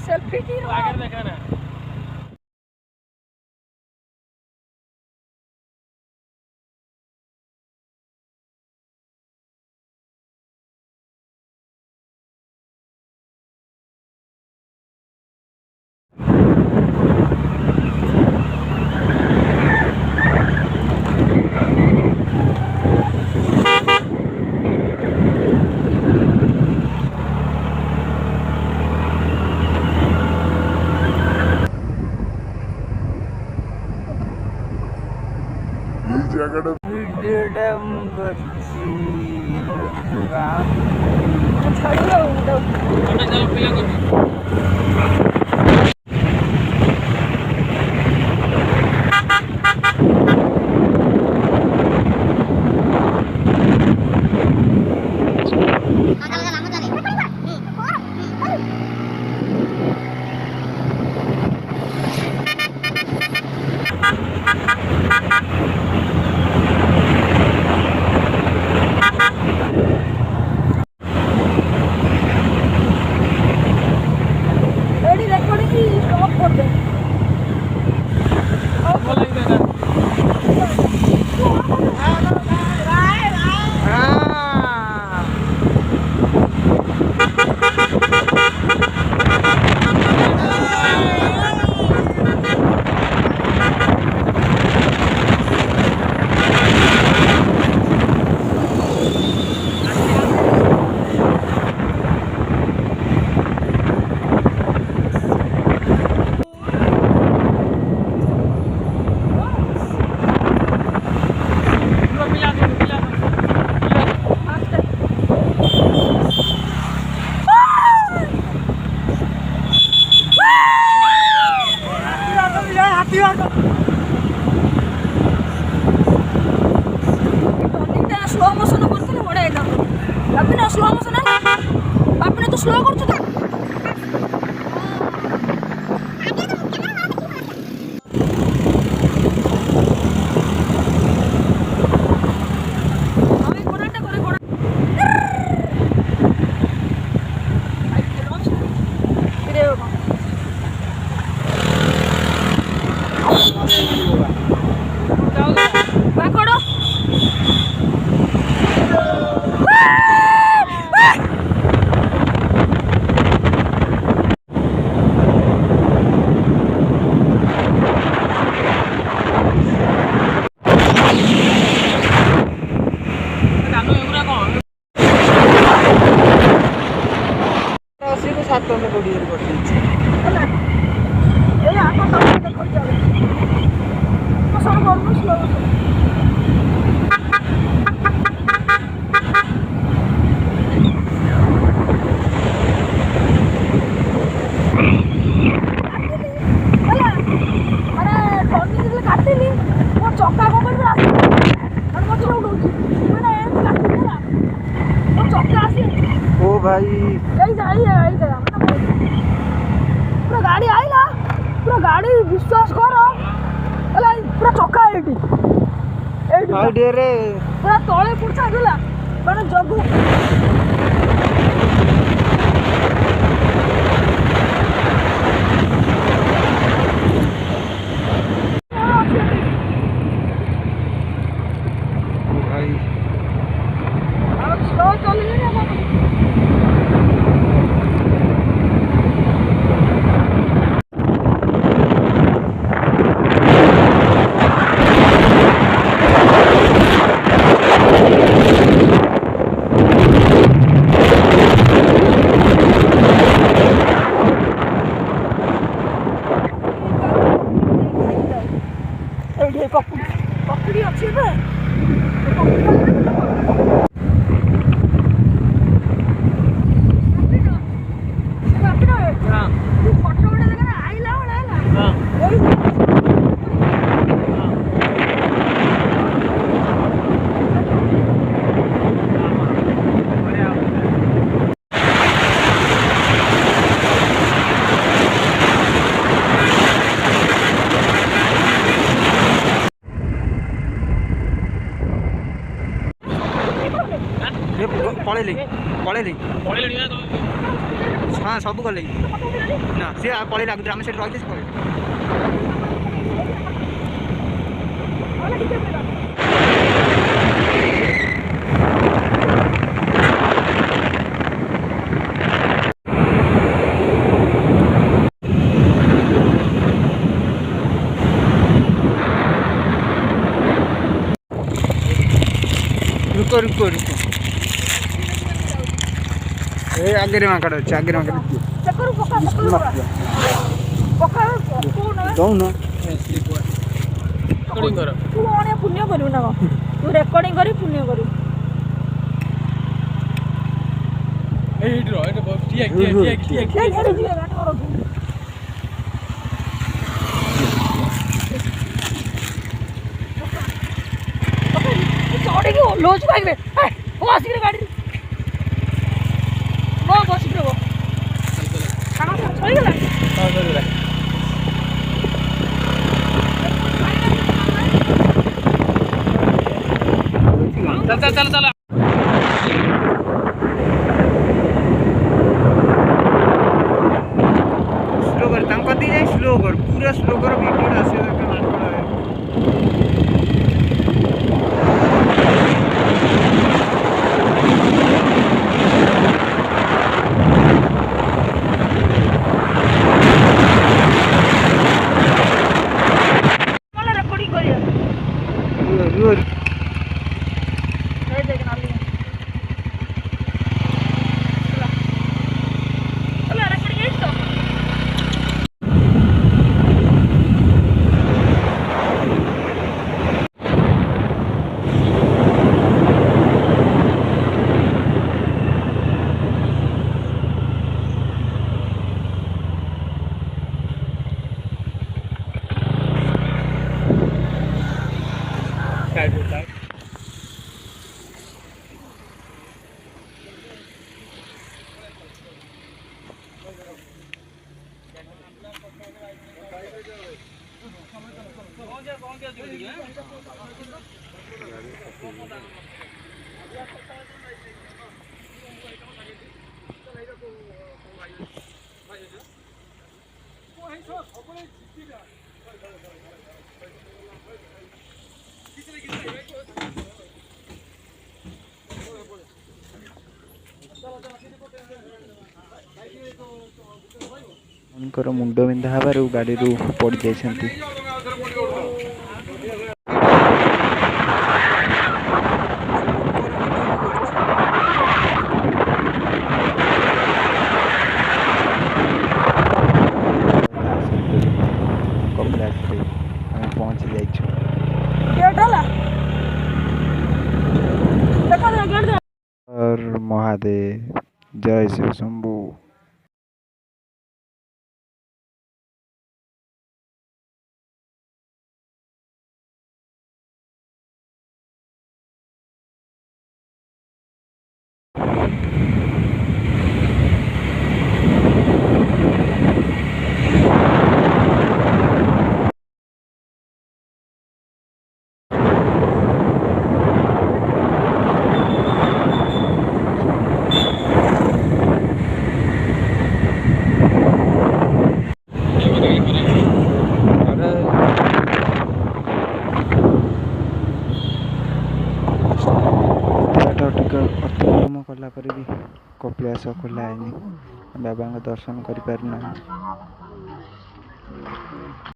Selfie की आगे देखा ना स्लो करছো তো আমি কোনাটা করে কোনা ফিরে বাবা যাও বাকড়ো सात में कोड़ी कर दीजिए है ये आपको सब देखो जावे तो सब बहुत स्लो अरे टर्निंग से काटली वो चक्का को पर रास्ता और मत रोड मैंने काटली ना वो चक्का आसी ओ भाई यही जा पूरा गाड़ी आइला पूरा गाड़ी विश्वास करो पूरा चक्का एटी रे पूरा तले पुरछा दिला माने जगु भाई अब स्लो चलले ना पळेली हाँ सब गले ना सी पळेली आगे आम से रही पड़े रुको रुको रुको ए आगे माकड़ अच्छे आगे माकड़ चक्कर पका पका दौन तू आने पुण्य करू ना तू रेकर्डिंग करी पुण्य करू लोज पाइबे ओ आसिक गाड़ी वो बस रे वो खाना सही गला चल चल चल स्लो कर तांको दी जाए स्लो कर पूरा स्लो कर वीडियो आसे उनकर मुंड बिंधा हबार गाड़ी पड़ जाती पहुँची जा महादेव जय शिव शंभू। अतिक्रम कलापर भी कपिलास खोला है बाबा दर्शन कर।